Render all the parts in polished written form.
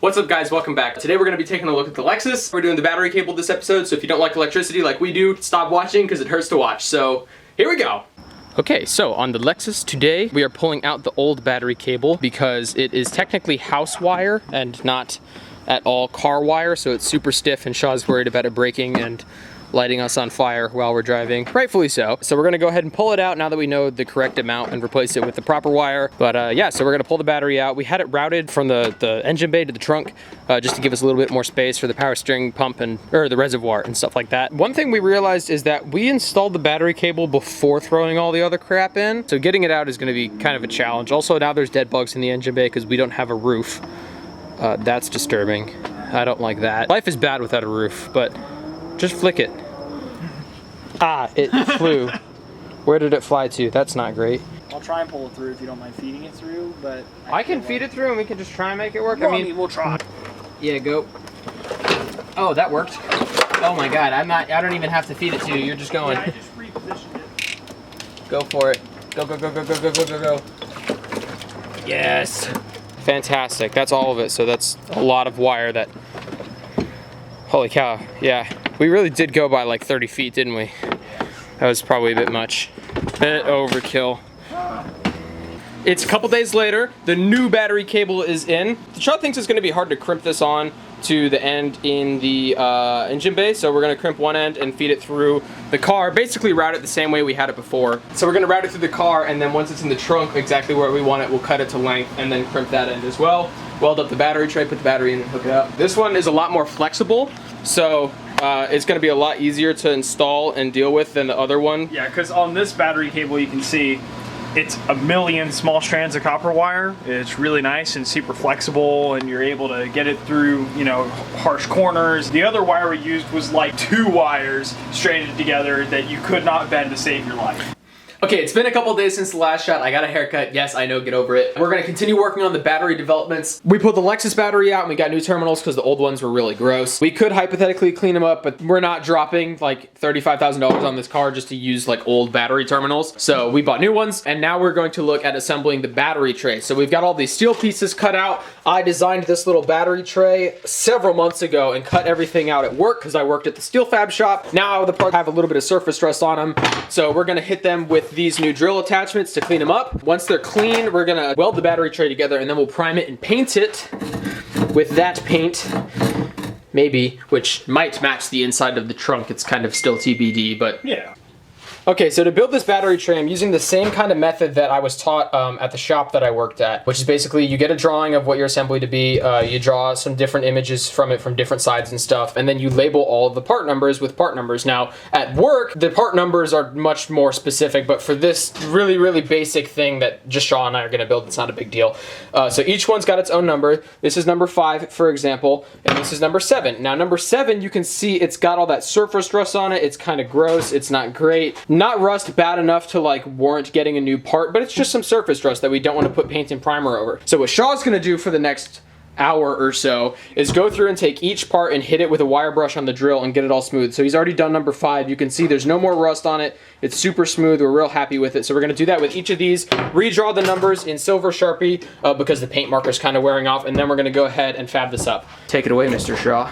What's up guys, welcome back. Today we're going to be taking a look at the Lexus. We're doing the battery cable this episode, so if you don't like electricity like we do, stop watching because it hurts to watch. So here we go. Okay, so on the Lexus today, we are pulling out the old battery cable because it is technically house wire and not at all car wire, so it's super stiff and Shaw's worried about it breaking and lighting us on fire while we're driving, rightfully so. So we're gonna go ahead and pull it out now that we know the correct amount and replace it with the proper wire. But yeah, so we're gonna pull the battery out. We had it routed from the engine bay to the trunk just to give us a little bit more space for the power steering pump or the reservoir and stuff like that. One thing we realized is that we installed the battery cable before throwing all the other crap in. So getting it out is gonna be kind of a challenge. Also now there's dead bugs in the engine bay because we don't have a roof. That's disturbing. I don't like that. Life is bad without a roof, but just flick it. Ah, it flew. Where did it fly to? That's not great. I'll try and pull it through if you don't mind feeding it through, but... I can feed it through and we can just try and make it work. Well, I mean, we'll try. Yeah, go. Oh, that worked. Oh my god, I don't even have to feed it to you. You're just going. Yeah, I just repositioned it. Go for it. Go, go, go, go, go, go, go, go, go. Yes. Fantastic. That's all of it. So that's a lot of wire that... Holy cow. Yeah. We really did go by like 30 feet, didn't we? That was probably a bit much. Bit overkill. It's a couple days later. The new battery cable is in. The Shaw thinks it's going to be hard to crimp this on to the end in the engine bay, so we're going to crimp one end and feed it through the car. Basically route it the same way we had it before. So we're going to route it through the car, and then once it's in the trunk exactly where we want it, we'll cut it to length and then crimp that end as well. Weld up the battery tray, put the battery in and hook it up. This one is a lot more flexible, so it's going to be a lot easier to install and deal with than the other one. Yeah, because on this battery cable you can see it's a million small strands of copper wire. It's really nice and super flexible, and you're able to get it through, you know, harsh corners. The other wire we used was like 2 wires stranded together that you could not bend to save your life. Okay, it's been a couple days since the last shot. I got a haircut. Yes, I know, get over it. We're gonna continue working on the battery developments. We pulled the Lexus battery out and we got new terminals because the old ones were really gross. We could hypothetically clean them up, but we're not dropping like $35,000 on this car just to use like old battery terminals. So we bought new ones, and now we're going to look at assembling the battery tray. So we've got all these steel pieces cut out. I designed this little battery tray several months ago and cut everything out at work because I worked at the steel fab shop. Now the parts have a little bit of surface rust on them, so we're gonna hit them with these new drill attachments to clean them up. Once they're clean, we're gonna weld the battery tray together and then we'll prime it and paint it with that paint, maybe, which might match the inside of the trunk. It's kind of still TBD, but yeah. Okay, so to build this battery tray, I'm using the same kind of method that I was taught at the shop that I worked at, which is basically you get a drawing of what your assembly to be, you draw some different images from it from different sides and stuff, and then you label all of the part numbers with part numbers. Now, at work, the part numbers are much more specific, but for this really, really basic thing that just Shaw and I are gonna build, it's not a big deal. So each one's got its own number. This is number 5, for example, and this is number 7. Now, number 7, you can see it's got all that surface rust on it. It's kind of gross, it's not great. Not rust bad enough to like warrant getting a new part, but it's just some surface rust that we don't want to put paint and primer over. So what Shaw's gonna do for the next hour or so is go through and take each part and hit it with a wire brush on the drill and get it all smooth. So he's already done number 5. You can see there's no more rust on it. It's super smooth. We're real happy with it. So we're gonna do that with each of these, redraw the numbers in silver Sharpie because the paint marker's kind of wearing off, and then we're gonna go ahead and fab this up. Take it away, Mr. Shaw.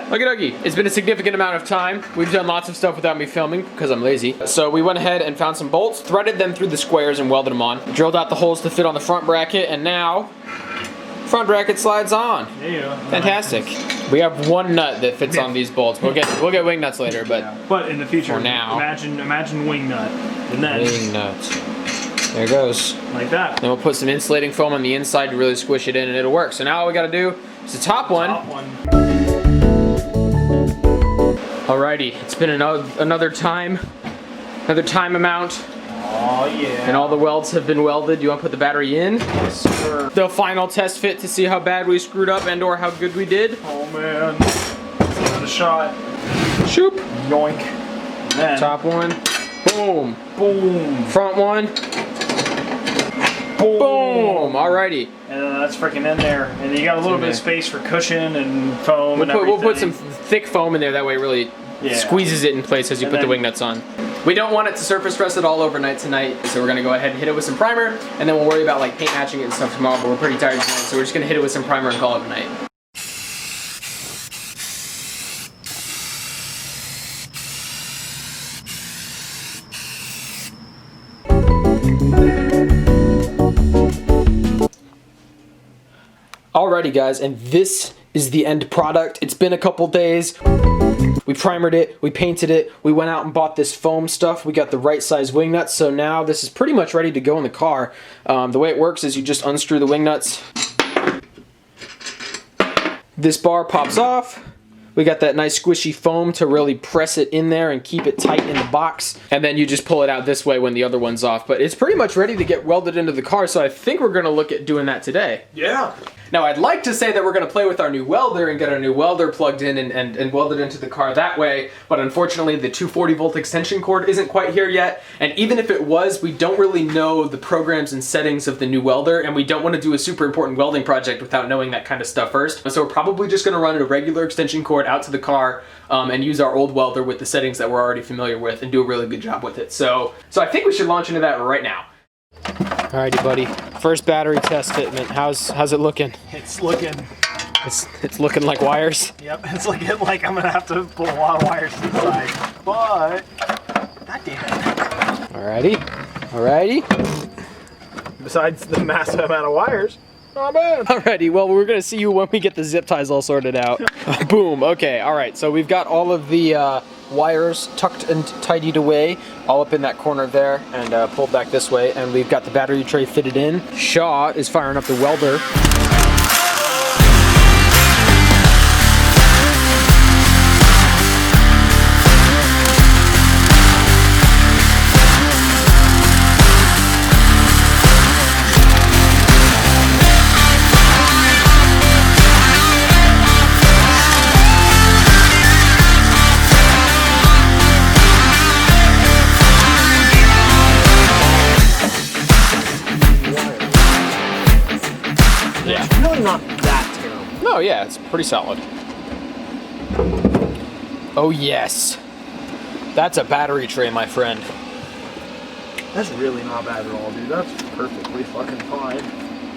Okie dokie, it's been a significant amount of time. We've done lots of stuff without me filming because I'm lazy. So we went ahead and found some bolts, threaded them through the squares and welded them on. Drilled out the holes to fit on the front bracket, and now front bracket slides on. Yeah. Fantastic. We have one nut that fits on these bolts. We'll get wing nuts later, but but in the future, for now, imagine wing nut, and then wing nut. There it goes. Like that. Then we'll put some insulating foam on the inside to really squish it in, and it'll work. So now all we gotta do is the top one. Alrighty, it's been another time amount. Oh yeah. And all the welds have been welded. You want to put the battery in? Yes, sir. The final test fit to see how bad we screwed up and or how good we did. Oh man. Let's give it a shot. Shoop. Yoink. Then Top one. Boom. boom. Front one. Boom. Alrighty. And then that's freaking in there. And you got a little bit of space for cushion and foam and everything. We'll put some thick foam in there. That way it really squeezes it in place as you put the wing nuts on. We don't want it to surface rust at all overnight tonight, so we're gonna go ahead and hit it with some primer, and then we'll worry about like paint matching it and stuff tomorrow, but we're pretty tired tonight, so we're just gonna hit it with some primer and call it a night. Alrighty guys, and this is the end product. It's been a couple days. We primered it, we painted it, we went out and bought this foam stuff, we got the right size wing nuts, so now this is pretty much ready to go in the car. The way it works is you just unscrew the wing nuts. This bar pops off. We got that nice squishy foam to really press it in there and keep it tight in the box. And then you just pull it out this way when the other one's off. But it's pretty much ready to get welded into the car, so I think we're gonna look at doing that today. Yeah. Now I'd like to say that we're gonna play with our new welder and get our new welder plugged in and welded into the car that way, but unfortunately the 240 volt extension cord isn't quite here yet, and even if it was, we don't really know the programs and settings of the new welder, and we don't wanna do a super important welding project without knowing that kind of stuff first. So we're probably just gonna run a regular extension cord out to the car and use our old welder with the settings that we're already familiar with and do a really good job with it. So I think we should launch into that right now. Alrighty, buddy. First battery test fitment. How's it looking? It's looking. It's looking like wires. Yep, it's looking like I'm gonna have to pull a lot of wires to the side. But god damn it. Alrighty. Besides the massive amount of wires, not bad. Alrighty, well we're gonna see you when we get the zip ties all sorted out. Boom, okay, alright, so we've got all of the wires tucked and tidied away, all up in that corner there, and pulled back this way, and we've got the battery tray fitted in. Shaw is firing up the welder. Not that terrible. No, yeah, it's pretty solid. Oh yes. That's a battery tray, my friend. That's really not bad at all, dude. That's perfectly fucking fine.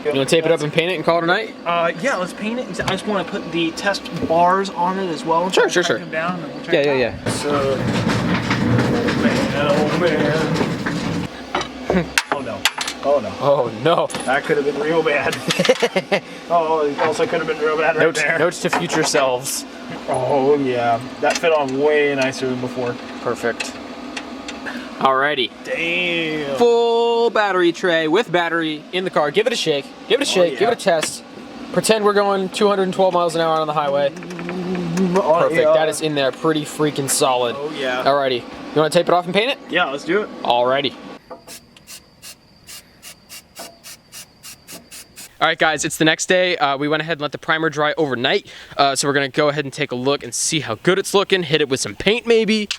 You want to tape it up and paint it and call it a night? Yeah, let's paint it. I just want to put the test bars on it as well. Sure. Them down and we'll check it out. Yeah. So, oh man. Oh no. Oh no. Oh no. That could have been real bad. Oh, it also could have been real bad right there. Notes to future selves. Oh yeah. That fit on way nicer than before. Perfect. Alrighty. Damn. Full battery tray with battery in the car. Give it a shake. Give it a shake. Yeah. Give it a test. Pretend we're going 212 miles an hour on the highway. Perfect. Yeah. That is in there pretty freaking solid. Oh yeah. Alrighty. You want to tape it off and paint it? Yeah, let's do it. Alrighty. Alright guys, it's the next day. We went ahead and let the primer dry overnight. So we're going to go ahead and take a look and see how good it's looking. Hit it with some paint maybe.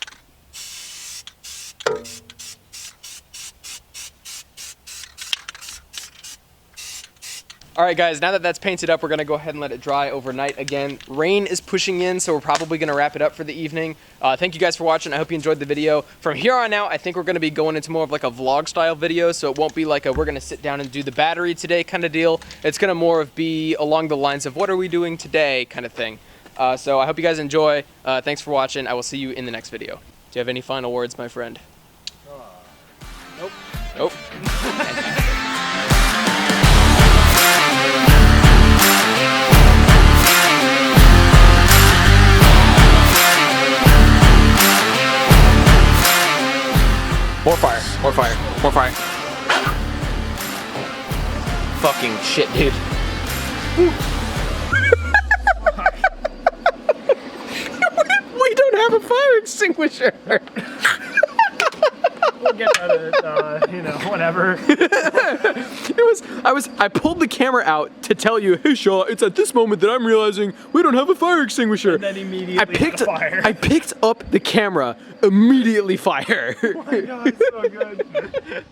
Alright guys, now that that's painted up, we're going to go ahead and let it dry overnight again. Rain is pushing in, so we're probably going to wrap it up for the evening. Thank you guys for watching. I hope you enjoyed the video. From here on out, I think we're going to be going into more of like a vlog style video, so it won't be like a we're going to sit down and do the battery today kind of deal. It's going to more of be along the lines of what are we doing today kind of thing. So I hope you guys enjoy. Thanks for watching. I will see you in the next video. Do you have any final words, my friend? Nope. Nope. More fire, more fire, more fire. fucking shit, dude. We don't have a fire extinguisher. We'll get that at, you know, whenever. I pulled the camera out to tell you, hey Shaw, it's at this moment that I'm realizing we don't have a fire extinguisher. And then immediately had a fire. I picked up the camera, immediately fire. Oh my God, so good.